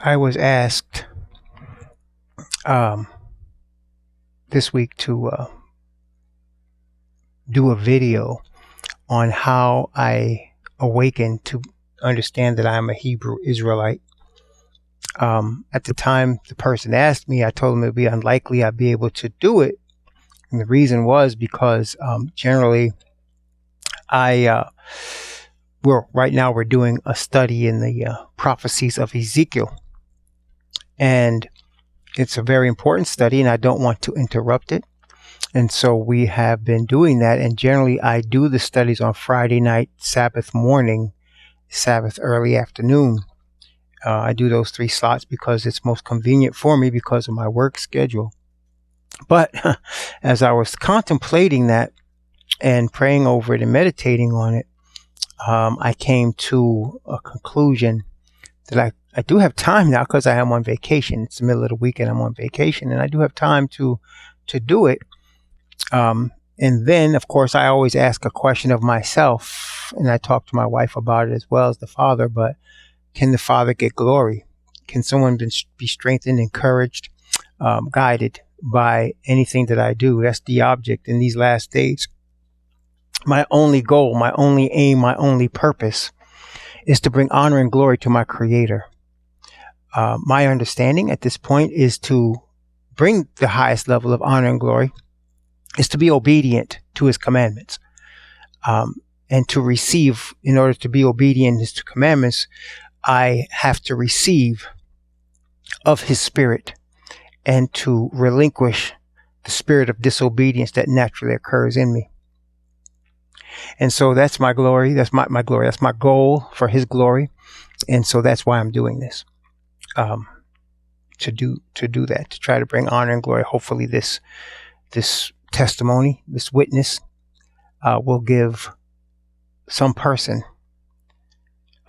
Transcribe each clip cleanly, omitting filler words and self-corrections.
I was asked this week to do a video on how I awakened to understand that I'm a Hebrew Israelite. At the time the person asked me, I told them it would be unlikely I'd be able to do it. And the reason was because generally right now we're doing a study in the prophecies of Ezekiel. And it's a very important study, and I don't want to interrupt it. And so we have been doing that. And generally, I do the studies on Friday night, Sabbath morning, Sabbath early afternoon. I do those 3 slots because it's most convenient for me because of my work schedule. But as I was contemplating that and praying over it and meditating on it, I came to a conclusion that I do have time now because I am on vacation. It's the middle of the week and I'm on vacation, and I do have time to do it. And then, of course, I always ask a question of myself, and I talk to my wife about it as well as the Father, but can the Father get glory? Can someone be strengthened, encouraged, guided by anything that I do? That's the object in these last days. My only goal, my only aim, my only purpose is to bring honor and glory to my Creator. My understanding at this point is to bring the highest level of honor and glory is to be obedient to His commandments. And to receive, in order to be obedient to His commandments, I have to receive of His Spirit and to relinquish the spirit of disobedience that naturally occurs in me. And so that's my glory. That's my glory. That's my goal for His glory. And so that's why I'm doing this. To do that, to try to bring honor and glory. Hopefully this testimony, this witness, will give some person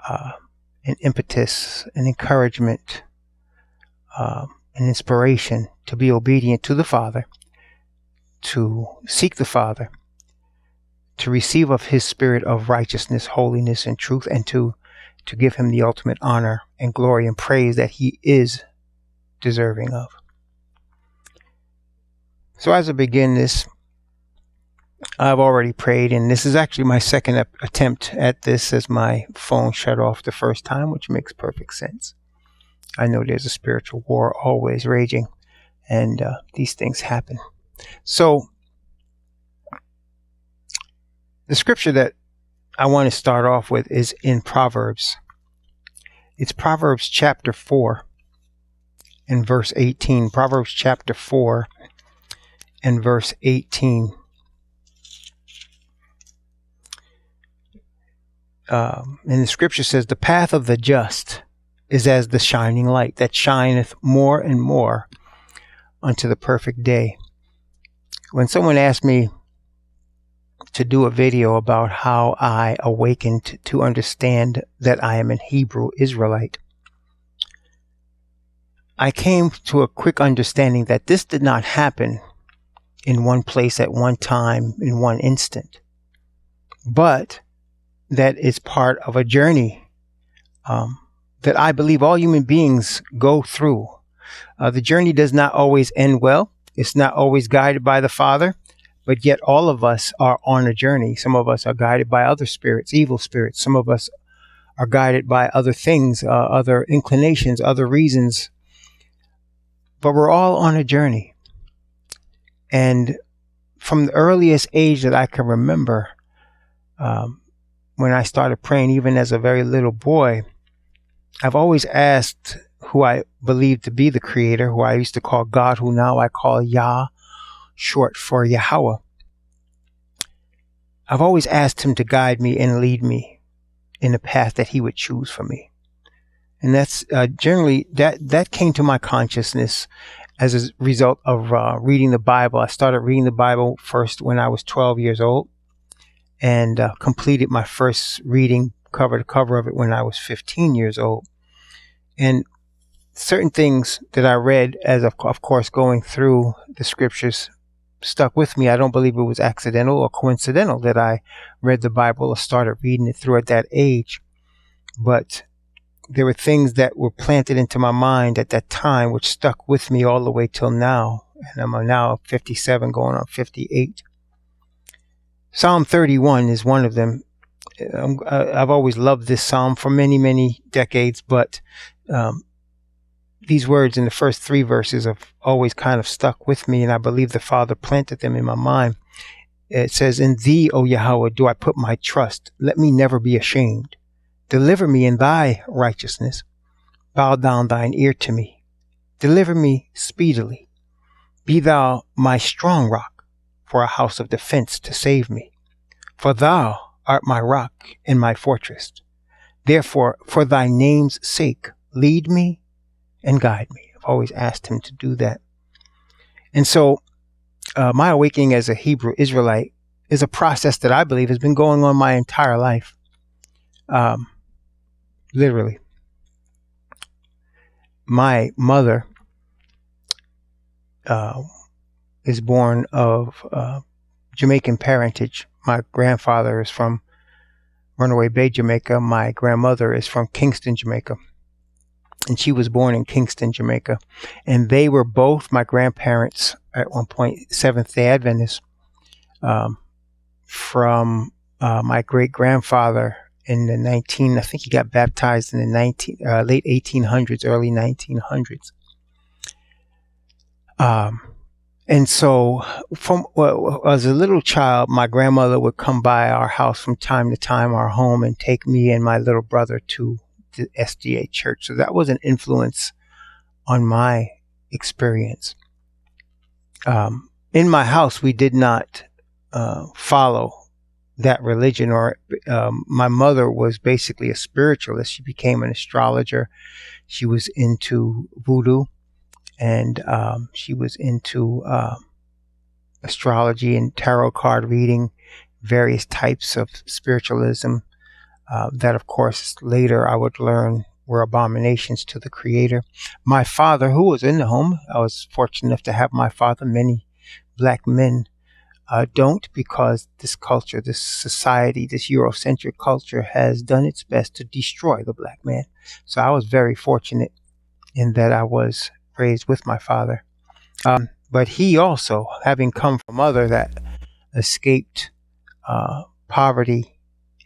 an impetus, an encouragement, an inspiration to be obedient to the Father, to seek the Father, to receive of His spirit of righteousness, holiness, and truth, and to give Him the ultimate honor and glory and praise that He is deserving of. So as I begin this, I've already prayed, and this is actually my second attempt at this as my phone shut off the first time, which makes perfect sense. I know there's a spiritual war always raging, and these things happen. So the scripture that I want to start off with is in Proverbs. It's Proverbs chapter 4 and verse 18. Proverbs chapter 4 and verse 18. And the scripture says, the path of the just is as the shining light that shineth more and more unto the perfect day. When someone asked me to do a video about how I awakened to understand that I am a Hebrew Israelite, I came to a quick understanding that this did not happen in one place at one time, in one instant, but that it's part of a journey that I believe all human beings go through. The journey does not always end well. It's not always guided by the Father, but yet all of us are on a journey. Some of us are guided by other spirits, evil spirits. Some of us are guided by other things, other inclinations, other reasons. But we're all on a journey. And from the earliest age that I can remember, when I started praying, even as a very little boy, I've always asked who I believed to be the Creator, who I used to call God, who now I call Yah, short for Yahweh. I've always asked Him to guide me and lead me in the path that He would choose for me. And that's generally, that came to my consciousness as a result of reading the Bible. I started reading the Bible first when I was 12 years old and completed my first reading cover to cover of it when I was 15 years old. And certain things that I read as, of course, going through the scriptures stuck with me. I don't believe it was accidental or coincidental that I read the Bible or started reading it through at that age. But there were things that were planted into my mind at that time, which stuck with me all the way till now. And I'm now 57, going on 58. Psalm 31 is one of them. I've always loved this psalm for many, many decades, but these words in the first 3 verses have always kind of stuck with me, and I believe the Father planted them in my mind. It says, "In thee, O Yahweh, do I put my trust. Let me never be ashamed. Deliver me in thy righteousness. Bow down thine ear to me. Deliver me speedily. Be thou my strong rock, for a house of defense to save me. For thou art my rock and my fortress. Therefore, for thy name's sake, lead me and guide me." I've always asked him to do that. And so my awakening as a Hebrew Israelite is a process that I believe has been going on my entire life. Literally. My mother is born of Jamaican parentage. My grandfather is from Runaway Bay, Jamaica. My grandmother is from Kingston, Jamaica. And she was born in Kingston, Jamaica. And they were both, my grandparents, at one point, Seventh-day Adventists, from my great-grandfather in the I think he got baptized in the late 1800s, early 1900s. And so as a little child, my grandmother would come by our house from time to time, our home, and take me and my little brother to the SDA church. So that was an influence on my experience. In my house, we did not follow that religion, or my mother was basically a spiritualist. She became an astrologer. She was into voodoo, and she was into astrology and tarot card reading, various types of spiritualism that, of course, later I would learn were abominations to the Creator. My father, who was in the home, I was fortunate enough to have my father. Many black men don't, because this culture, this society, this Eurocentric culture has done its best to destroy the black man. So I was very fortunate in that I was raised with my father. But he also, having come from a mother that escaped poverty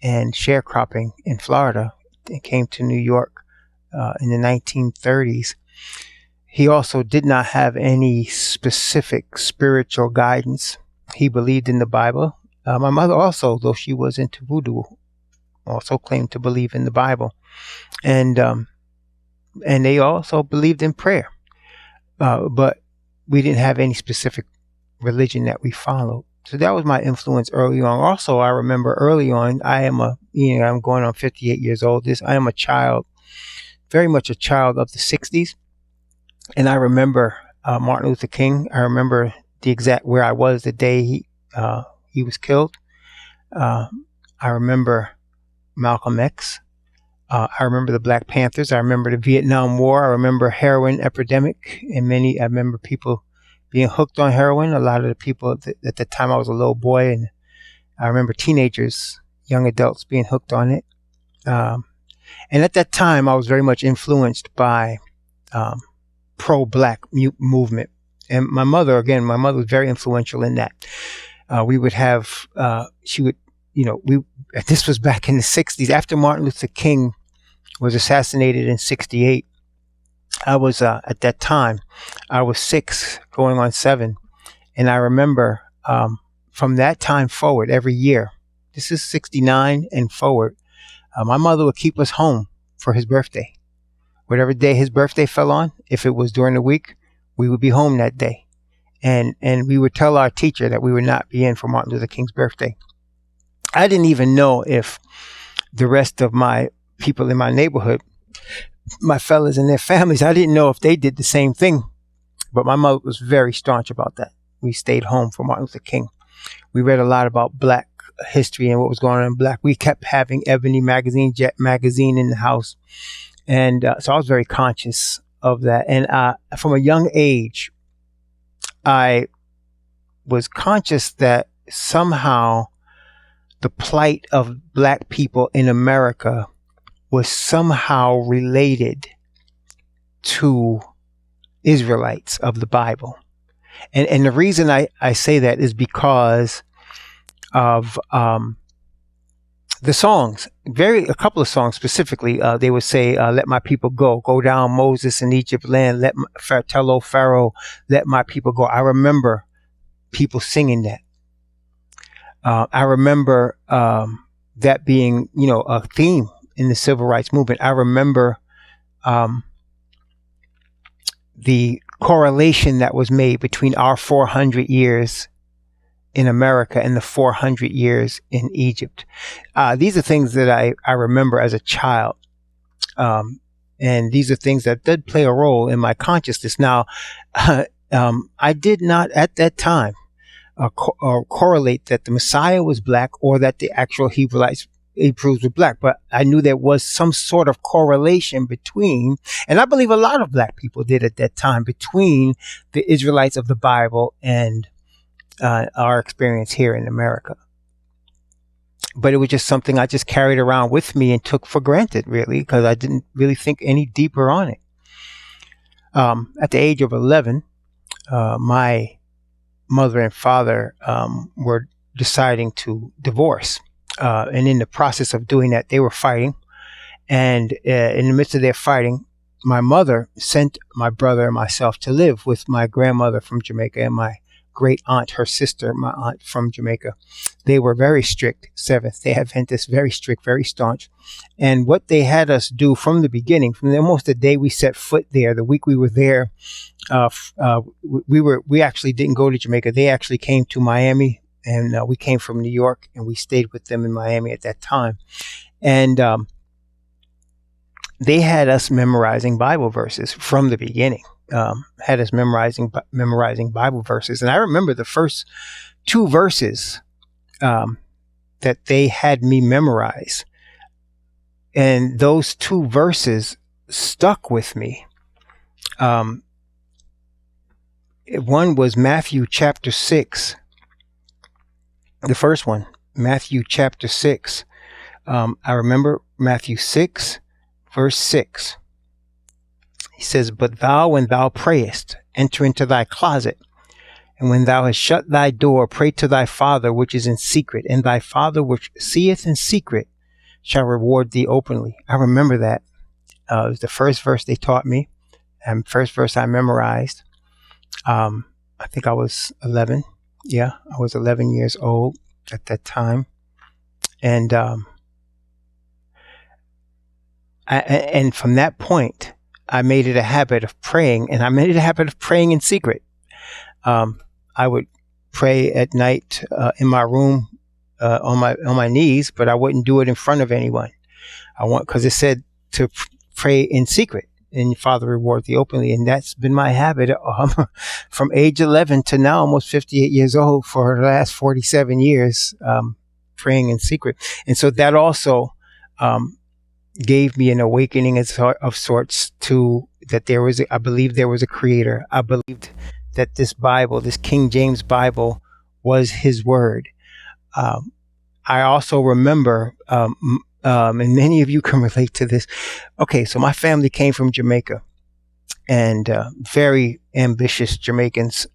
and sharecropping in Florida and came to New York in the 1930s, he also did not have any specific spiritual guidance. He believed in the Bible. My mother also, though she was into voodoo, also claimed to believe in the Bible. And they also believed in prayer. But we didn't have any specific religion that we followed. So that was my influence early on. Also, I remember early on, I'm going on 58 years old. I am a child, very much a child of the 60s. And I remember Martin Luther King. I remember the exact where I was the day he was killed. I remember Malcolm X. I remember the Black Panthers. I remember the Vietnam War. I remember heroin epidemic, and I remember people being hooked on heroin. A lot of the people at the time, I was a little boy, and I remember teenagers, young adults being hooked on it. And at that time, I was very much influenced by pro-black movement. And my mother was very influential in that. We would have, this was back in the 60s. After Martin Luther King was assassinated in 68, I was, at that time, I was 6 going on 7. And I remember from that time forward, every year, this is 69 and forward, my mother would keep us home for his birthday. Whatever day his birthday fell on, if it was during the week, we would be home that day. And we would tell our teacher that we would not be in for Martin Luther King's birthday. I didn't even know if the rest of my people in my neighborhood, my fellas and their families, I didn't know if they did the same thing. But my mother was very staunch about that. We stayed home for Martin Luther King. We read a lot about black history and what was going on in black. We kept having Ebony magazine, Jet magazine in the house. And so I was very conscious of that. And from a young age, I was conscious that somehow the plight of black people in America was somehow related to Israelites of the Bible. And the reason I say that is because of the songs. A couple of songs specifically, they would say, let my people go down Moses in Egypt land, tell O Pharaoh, let my people go. I remember people singing that. I remember that being, a theme in the civil rights movement. I remember the correlation that was made between our 400 years in America and the 400 years in Egypt. These are things that I remember as a child. And these are things that did play a role in my consciousness. Now, I did not at that time correlate that the Messiah was black or that the actual Hebrews were black, but I knew there was some sort of correlation between, and I believe a lot of black people did at that time, between the Israelites of the Bible and our experience here in America. But it was just something I just carried around with me and took for granted, really, because I didn't really think any deeper on it. At the age of 11, my mother and father were deciding to divorce. And in the process of doing that, they were fighting. And in the midst of their fighting, my mother sent my brother and myself to live with my grandmother from Jamaica and my great aunt, her sister, my aunt from Jamaica. They were very strict, Seventh-day Adventists, very strict, very staunch. And what they had us do from the beginning, from almost the day we set foot there, the week we were there, we actually didn't go to Jamaica. They actually came to Miami, and we came from New York, and we stayed with them in Miami at that time. And they had us memorizing Bible verses from the beginning. Had us memorizing Bible verses. And I remember the first 2 verses that they had me memorize. And those 2 verses stuck with me. One was Matthew chapter 6. The first one, Matthew chapter 6. I remember Matthew 6, verse 6. He says, but thou, when thou prayest, enter into thy closet, and when thou hast shut thy door, pray to thy Father which is in secret, and thy Father which seeth in secret shall reward thee openly. I remember that. It was the first verse they taught me, and first verse I memorized. I think I was 11. Yeah, I was 11 years old at that time. And and from that point, I made it a habit of praying, and I made it a habit of praying in secret. I would pray at night in my room on my knees, but I wouldn't do it in front of anyone. Because it said to pray in secret, and Father reward thee openly, and that's been my habit from age 11 to now, almost 58 years old, for the last 47 years, praying in secret. And so that also gave me an awakening of sorts to that I believed there was a creator. I believed that this Bible, this King James Bible, was his word. I also remember, and many of you can relate to this. Okay, so my family came from Jamaica, and very ambitious Jamaicans,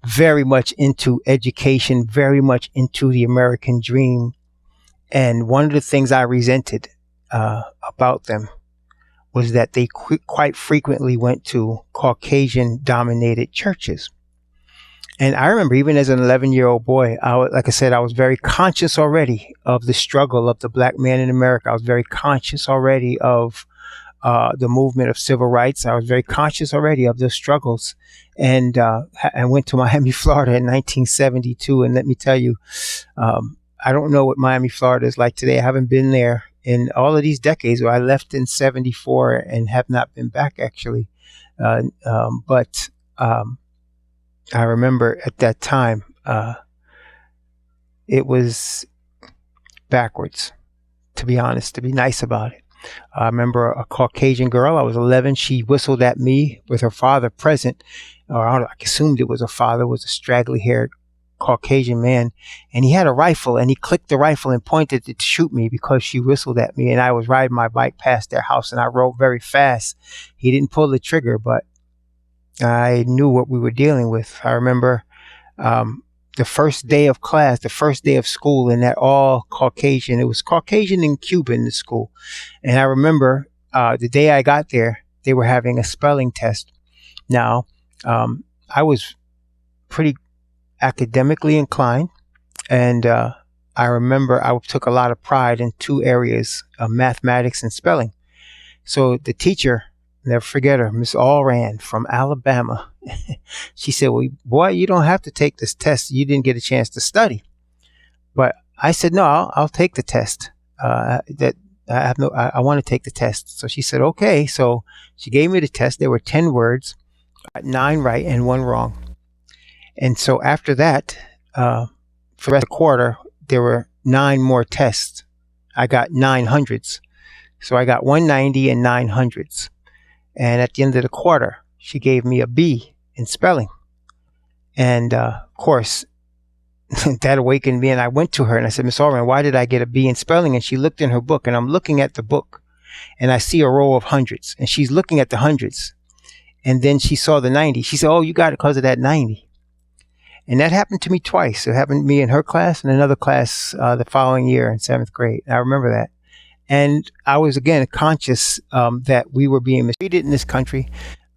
very into education, very much into the American dream. And one of the things I resented about them was that they quite frequently went to Caucasian-dominated churches. And I remember even as an 11-year-old boy, like I said, I was very conscious already of the struggle of the black man in America. I was very conscious already of the movement of civil rights. I was very conscious already of those struggles. And I went to Miami, Florida in 1972. And let me tell you, I don't know what Miami, Florida is like today. I haven't been there in all of these decades. I left in 74 and have not been back, actually. But I remember at that time, it was backwards, to be honest, to be nice about it. I remember a Caucasian girl. I was 11. She whistled at me with her father present, or I assumed it was her father, was a straggly-haired Caucasian man, and he had a rifle, and he clicked the rifle and pointed it to shoot me because she whistled at me, and I was riding my bike past their house, and I rode very fast. He didn't pull the trigger, but I knew what we were dealing with. I remember the first day of class, the first day of school, in that all Caucasian. It was Caucasian and Cuban in the school. And I remember the day I got there, they were having a spelling test. Now, I was pretty academically inclined, and I remember I took a lot of pride in two areas, mathematics and spelling. So the teacher, never forget her, Miss Allran from Alabama. She said, "Well, boy, you don't have to take this test. You didn't get a chance to study." But I said, "No, I'll take the test. I want to take the test." So she said, "Okay." So she gave me the test. There were 10 words, 9 right and 1 wrong. And so after that, for the rest of the quarter, there were 9 more tests. I got 900s. So I got 190 and 900s. And at the end of the quarter, she gave me a B in spelling. And of course, that awakened me. And I went to her and I said, "Miss Allran, why did I get a B in spelling?" And she looked in her book, and I'm looking at the book, and I see a row of hundreds, and she's looking at the hundreds. And then she saw the 90. She said, "Oh, you got it because of that 90. And that happened to me twice. It happened to me in her class and another class the following year in 7th grade. I remember that. And I was, again, conscious that we were being mistreated in this country.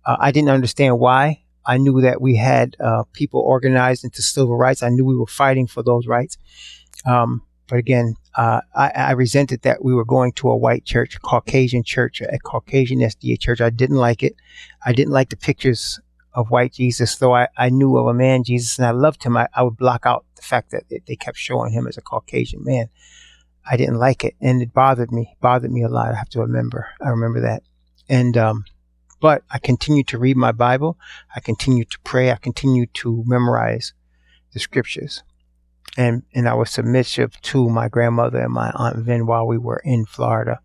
I didn't understand why. I knew that we had people organized into civil rights. I knew we were fighting for those rights. But again, I resented that we were going to a white church, a Caucasian church, a Caucasian SDA church. I didn't like it. I didn't like the pictures of white Jesus, though I knew of a man Jesus and I loved him. I would block out the fact that they kept showing him as a Caucasian man. I didn't like it, and it bothered me a lot. I remember that. And but I continued to read my Bible. I continued to pray. I continued to memorize the scriptures. And I was submissive to my grandmother and my Aunt Vin while we were in Florida.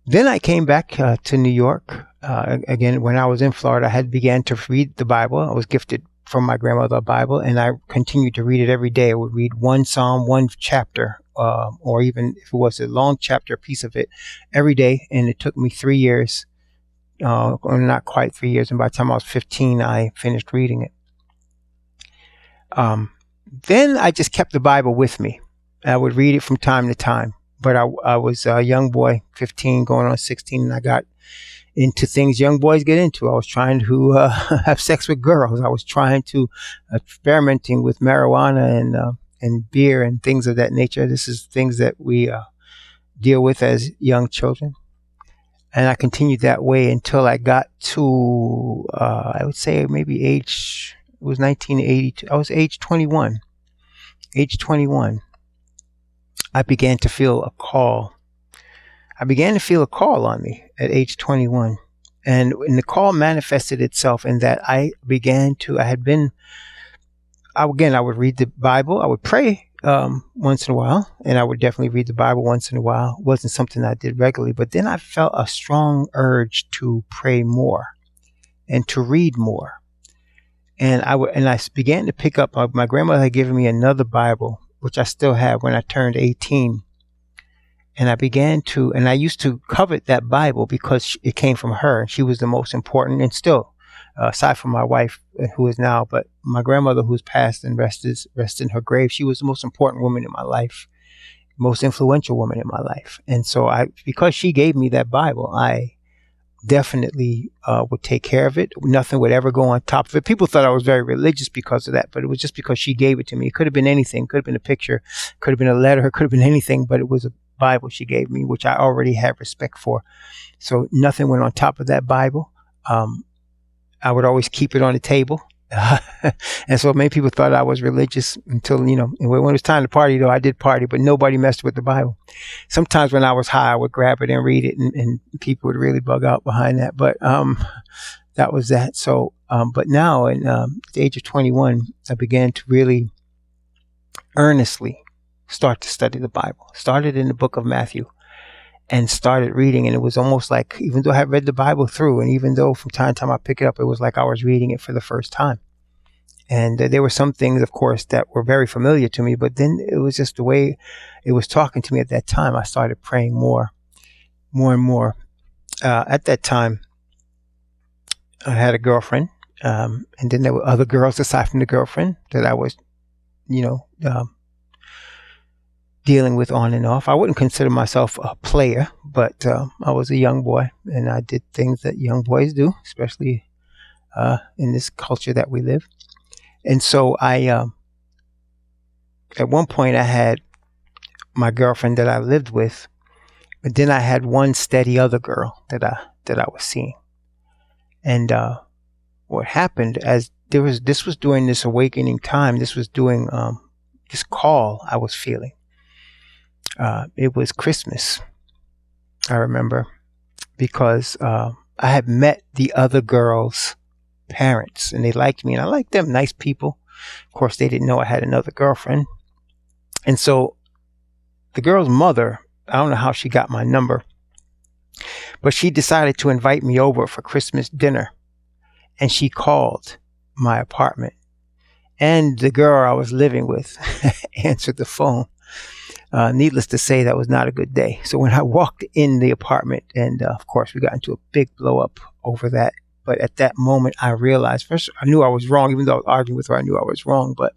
Then I came back to New York. Again, when I was in Florida, I had began to read the Bible. I was gifted from my grandmother a Bible, and I continued to read it every day. I would read one psalm, one chapter, or even if it was a long chapter, a piece of it, every day. And it took me 3 years, or not quite 3 years. And by the time I was 15, I finished reading it. Then I just kept the Bible with me. I would read it from time to time. But I was a young boy, 15, going on 16, and I got into things young boys get into. I was trying to have sex with girls. I was trying to experimenting with marijuana and beer and things of that nature. This is things that we deal with as young children. And I continued that way until I got to, I would say maybe it was 1982. I was age 21. Age 21. I began to feel a call. I began to feel a call on me at age 21. And the call manifested itself in that I would read the Bible. I would pray once in a while, and I would definitely read the Bible once in a while. It wasn't something I did regularly, but then I felt a strong urge to pray more and to read more. And I began to pick up, my grandmother had given me another Bible, which I still have when I turned 18. And I used to covet that Bible because it came from her. She was the most important, and still, aside from my wife, who is now, but my grandmother, who's passed and rests in her grave, she was the most important woman in my life, most influential woman in my life. And so because she gave me that Bible, I definitely would take care of it. Nothing would ever go on top of it. People thought I was very religious because of that, but it was just because she gave it to me. It could have been anything. It could have been a picture. It could have been a letter. It could have been anything, but it was a Bible she gave me, which I already had respect for. So nothing went on top of that Bible. I would always keep it on the table. And so many people thought I was religious until, when it was time to party, though, I did party, but nobody messed with the Bible. Sometimes when I was high, I would grab it and read it, and people would really bug out behind that. But that was that. So, but now, at the age of 21, I began to really earnestly start to study the Bible. Started in the book of Matthew and started reading, and it was almost like, even though I had read the Bible through, and even though from time to time I pick it up, it was like I was reading it for the first time. And there were some things, of course, that were very familiar to me, but then it was just the way it was talking to me at that time. I started praying more and more. At that time, I had a girlfriend, and then there were other girls aside from the girlfriend that I was, dealing with on and off. I wouldn't consider myself a player, but I was a young boy, and I did things that young boys do, especially in this culture that we live. And so at one point, I had my girlfriend that I lived with, but then I had one steady other girl that I was seeing. And what happened this was during this awakening time. This was during this call I was feeling. It was Christmas, I remember, because I had met the other girl's parents, and they liked me, and I liked them, nice people. Of course, they didn't know I had another girlfriend. And so the girl's mother, I don't know how she got my number, but she decided to invite me over for Christmas dinner. And she called my apartment. And the girl I was living with answered the phone. Needless to say, that was not a good day. So when I walked in the apartment, and of course, we got into a big blow up over that. But at that moment, I realized, first, I knew I was wrong. Even though I was arguing with her, I knew I was wrong. But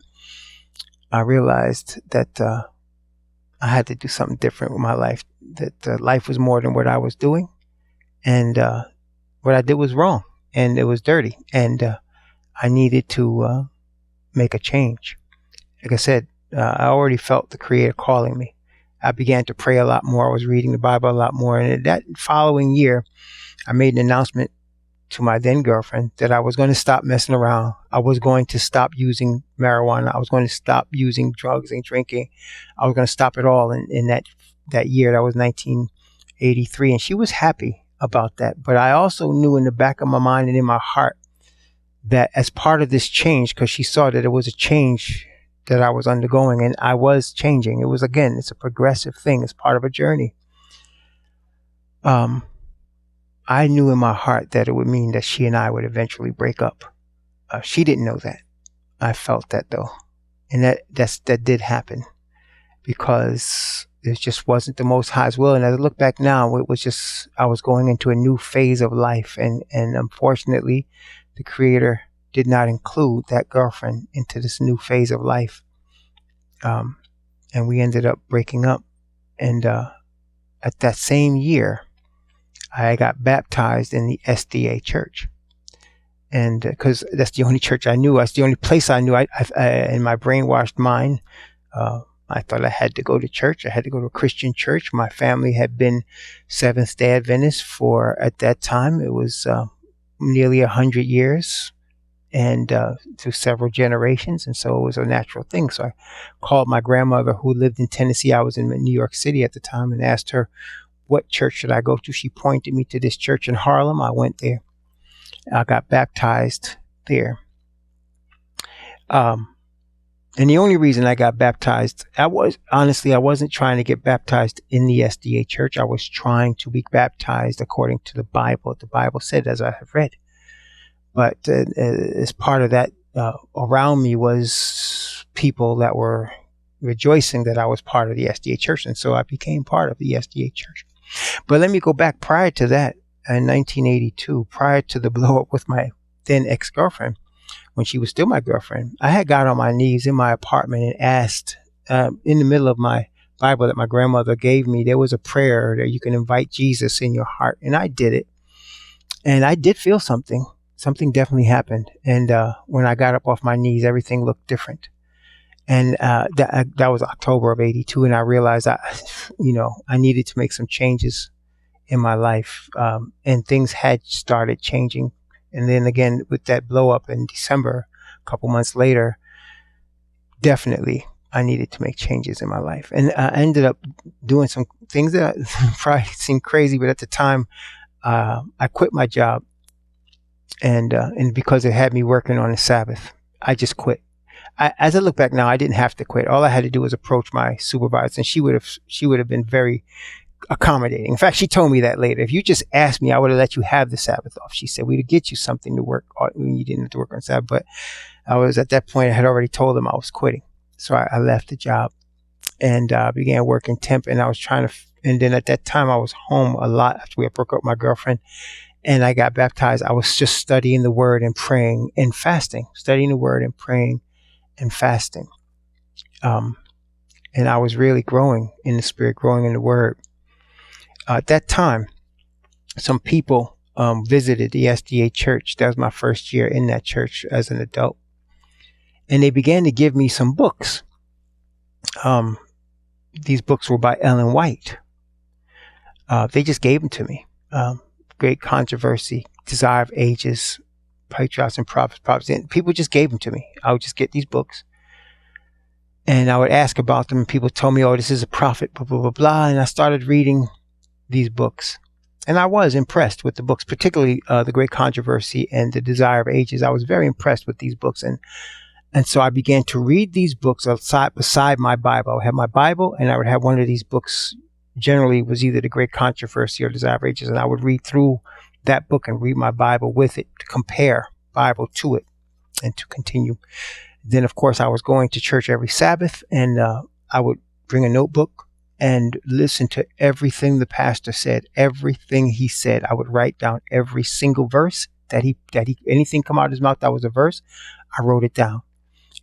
I realized that I had to do something different with my life, that life was more than what I was doing. And what I did was wrong, and it was dirty. And I needed to make a change. Like I said, I already felt the Creator calling me. I began to pray a lot more. I was reading the Bible a lot more. And that following year, I made an announcement to my then girlfriend that I was going to stop messing around. I was going to stop using marijuana. I was going to stop using drugs and drinking. I was going to stop it all in that year. That was 1983. And she was happy about that. But I also knew in the back of my mind and in my heart that as part of this change, because she saw that it was a change that I was undergoing, and I was changing. It was, again, it's a progressive thing. It's part of a journey. I knew in my heart that it would mean that she and I would eventually break up. She didn't know that. I felt that, though. And that did happen, because it just wasn't the Most High's will. And as I look back now, it was just, I was going into a new phase of life. And unfortunately, the Creator did not include that girlfriend into this new phase of life. And we ended up breaking up. And at that same year, I got baptized in the SDA church. And because that's the only church I knew. That's the only place I knew. I in my brainwashed mind, I thought I had to go to church. I had to go to a Christian church. My family had been Seventh-day Adventist for, at that time, it was nearly 100 years. And through several generations. And so it was a natural thing. So I called my grandmother, who lived in Tennessee. I was in New York City at the time, and asked her, what church should I go to? She pointed me to this church in Harlem. I went there. I got baptized there. And the only reason I got baptized, I wasn't trying to get baptized in the SDA church. I was trying to be baptized according to the Bible. What the Bible said, as I have read. But as part of that, around me was people that were rejoicing that I was part of the SDA church. And so I became part of the SDA church. But let me go back prior to that, in 1982, prior to the blow up with my then ex-girlfriend, when she was still my girlfriend, I had got on my knees in my apartment and asked, in the middle of my Bible that my grandmother gave me, there was a prayer that you can invite Jesus in your heart. And I did it. And I did feel something. Something definitely happened. And when I got up off my knees, everything looked different. And that was October of 82. And I realized I needed to make some changes in my life. And things had started changing. And then again, with that blow up in December, a couple months later, definitely I needed to make changes in my life. And I ended up doing some things that probably seemed crazy, but at the time, I quit my job. And because it had me working on the Sabbath, I just quit. As I look back now, I didn't have to quit. All I had to do was approach my supervisor, and she would have been very accommodating. In fact, she told me that later. If you just asked me, I would have let you have the Sabbath off. She said, we'd get you something to work when you didn't have to work on Sabbath. But I was at that point, I had already told them I was quitting. So I left the job and began working temp. And I was trying to, and then at that time I was home a lot after we had broke up with my girlfriend and I got baptized. I was just studying the word and praying and fasting, studying the word and praying and fasting. And I was really growing in the spirit, growing in the word. At that time, some people visited the SDA church. That was my first year in that church as an adult. And they began to give me some books. These books were by Ellen White. They just gave them to me. Great Controversy, Desire of Ages, Patriarchs and Prophets. And people just gave them to me. I would just get these books. And I would ask about them, and people told me, oh, this is a prophet, blah, blah, blah, blah. And I started reading these books. And I was impressed with the books, particularly The Great Controversy and The Desire of Ages. I was very impressed with these books. And so I began to read these books beside my Bible. I would have my Bible, and I would have one of these books. Generally, it was either The Great Controversy or Desire of Ages. And I would read through that book and read my Bible with it to compare Bible to it and to continue. Then, of course, I was going to church every Sabbath, and I would bring a notebook and listen to everything the pastor said, everything he said. I would write down every single verse that he anything come out of his mouth that was a verse. I wrote it down.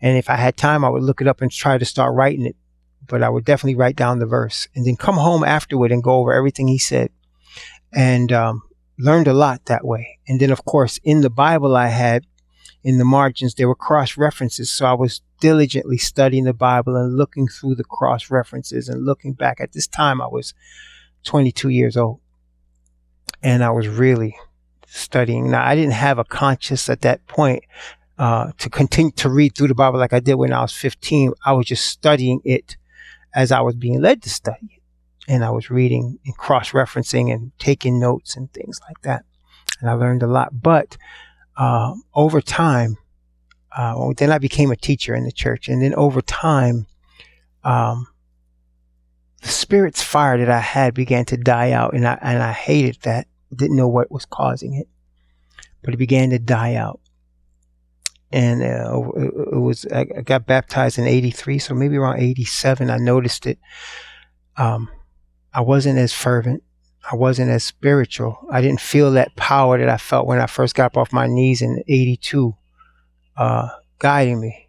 And if I had time, I would look it up and try to start writing it. But I would definitely write down the verse and then come home afterward and go over everything he said, and learned a lot that way. And then, of course, in the Bible I had, in the margins, there were cross references. So I was diligently studying the Bible and looking through the cross references and looking back. At this time, I was 22 years old, and I was really studying. Now, I didn't have a conscience at that point to continue to read through the Bible like I did when I was 15. I was just studying it as I was being led to study it. And I was reading and cross-referencing and taking notes and things like that. And I learned a lot. But over time, then I became a teacher in the church. And then over time, the Spirit's fire that I had began to die out. And I hated that. Didn't know what was causing it. But it began to die out. And I got baptized in 83. So maybe around 87, I noticed it. I wasn't as fervent. I wasn't as spiritual. I didn't feel that power that I felt when I first got up off my knees in 82, guiding me.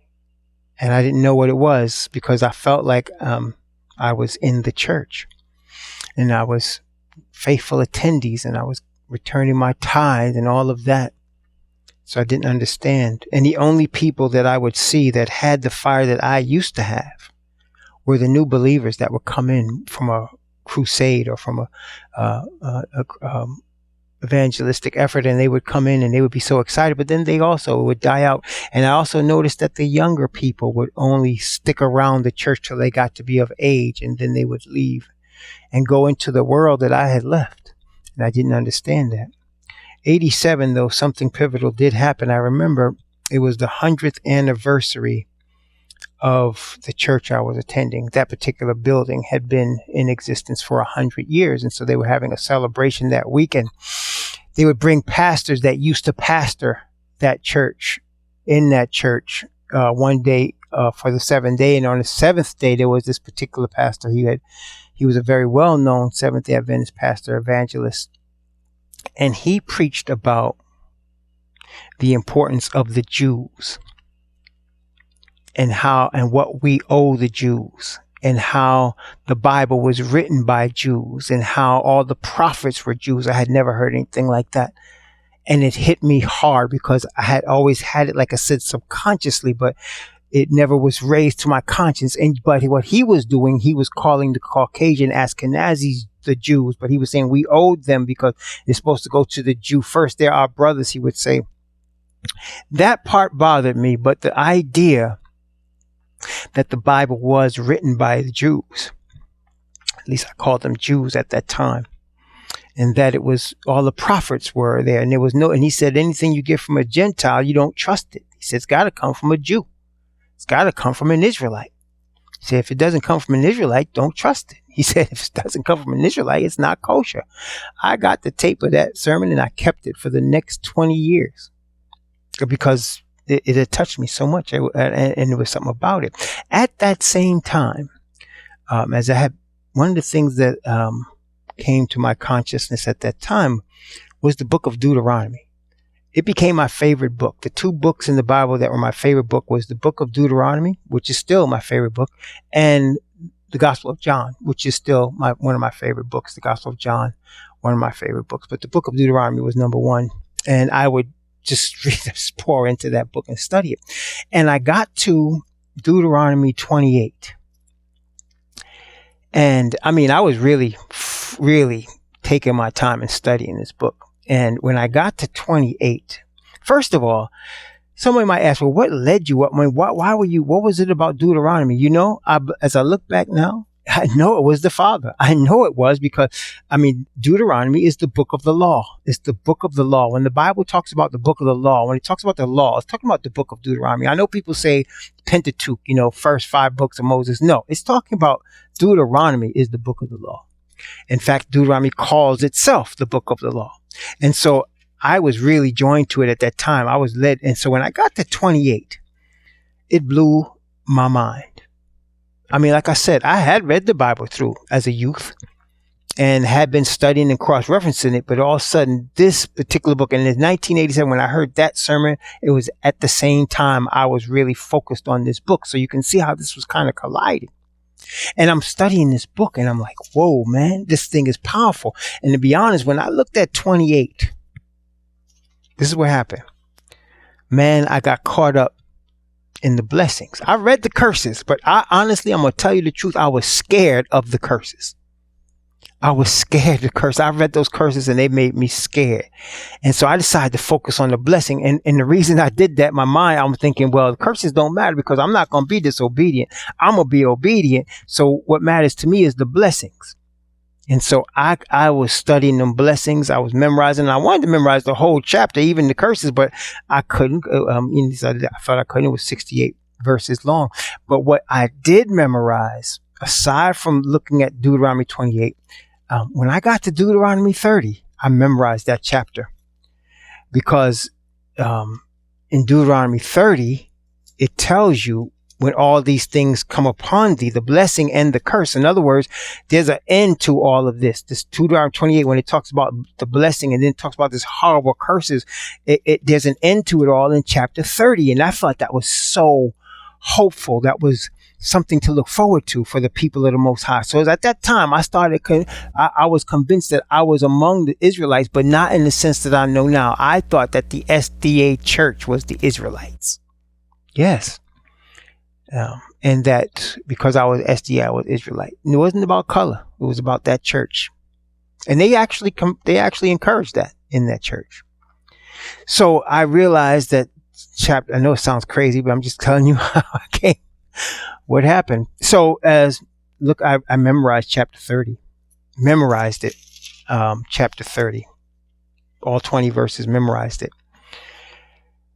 And I didn't know what it was because I felt like I was in the church. And I was faithful attendees, and I was returning my tithe and all of that. So I didn't understand. And the only people that I would see that had the fire that I used to have were the new believers that would come in from a crusade or from a evangelistic effort, and they would come in and they would be so excited, but then they also would die out. And I also noticed that the younger people would only stick around the church till they got to be of age, and then they would leave and go into the world that I had left. And I didn't understand that. 87, though, something pivotal did happen. I remember it was the 100th anniversary of the church I was attending. That particular building had been in existence for 100 years. And so they were having a celebration that weekend. They would bring pastors that used to pastor that church in that church one day for the 7th day. And on the 7th day, there was this particular pastor. He was a very well-known Seventh-day Adventist pastor, evangelist. And he preached about the importance of the Jews and how and what we owe the Jews, and how the Bible was written by Jews, and how all the prophets were Jews. I had never heard anything like that. And it hit me hard because I had always had it, like I said, subconsciously, but it never was raised to my conscience. But what he was doing, he was calling the Caucasian Ashkenazis the Jews, but he was saying we owed them because it's supposed to go to the Jew first. They're our brothers, he would say. That part bothered me, but the idea that the Bible was written by the Jews, at least I called them Jews at that time, and that it was all the prophets were there, and there was and he said anything you get from a Gentile, you don't trust it. He said it's got to come from a Jew. It's got to come from an Israelite. He said if it doesn't come from an Israelite, don't trust it. He said, if it doesn't come from an Israelite, it's not kosher. I got the tape of that sermon and I kept it for the next 20 years because it had touched me so much, and there was something about it. At that same time, as I had, one of the things that came to my consciousness at that time was the book of Deuteronomy. It became my favorite book. The two books in the Bible that were my favorite book was the book of Deuteronomy, which is still my favorite book, and the Gospel of John, which is still one of my favorite books. The Gospel of John, one of my favorite books. But the book of Deuteronomy was number one. And I would just pour into that book and study it. And I got to Deuteronomy 28. And I mean, I was really taking my time and studying this book. And when I got to 28, first of all, somebody might ask, well, what led you up? I mean, why were you, what was it about Deuteronomy? You know, as I look back now, I know it was the Father. I know it was because, I mean, Deuteronomy is the book of the law. It's the book of the law. When the Bible talks about the book of the law, when it talks about the law, it's talking about the book of Deuteronomy. I know people say Pentateuch, you know, first 5 books of Moses. No, it's talking about Deuteronomy is the book of the law. In fact, Deuteronomy calls itself the book of the law. And so I was really joined to it at that time. I was led. And so when I got to 28, it blew my mind. I mean, like I said, I had read the Bible through as a youth and had been studying and cross-referencing it. But all of a sudden, this particular book, and in 1987, when I heard that sermon, it was at the same time I was really focused on this book. So you can see how this was kind of colliding. And I'm studying this book and I'm like, whoa, man, this thing is powerful. And to be honest, when I looked at 28, this is what happened. Man, I got caught up in the blessings. I read the curses, but I'm going to tell you the truth. I was scared of the curses. I was scared of the curse. I read those curses and they made me scared. And so I decided to focus on the blessing. And the reason I did that, my mind, I'm thinking, well, the curses don't matter because I'm not going to be disobedient. I'm going to be obedient. So what matters to me is the blessings. And so I was studying them blessings. I was memorizing. I wanted to memorize the whole chapter, even the curses, but I couldn't. I thought I couldn't. It was 68 verses long. But what I did memorize, aside from looking at Deuteronomy 28, when I got to Deuteronomy 30, I memorized that chapter because in Deuteronomy 30, it tells you when all these things come upon thee, the blessing and the curse. In other words, there's an end to all of this. This Deuteronomy 28, when it talks about the blessing and then talks about this horrible curses, there's an end to it all in chapter 30. And I thought that was so hopeful. That was something to look forward to for the people of the Most High. So at that time, I was convinced that I was among the Israelites, but not in the sense that I know now. I thought that the SDA church was the Israelites. Yes. And that because I was SDA, I was Israelite. And it wasn't about color. It was about that church. And they actually encouraged that in that church. So I realized that chapter, I know it sounds crazy, but I'm just telling you how I came. What happened? So I memorized chapter 30. Memorized it. Chapter 30. All 20 verses, memorized it.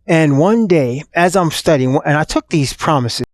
And one day, as I'm studying, and I took these promises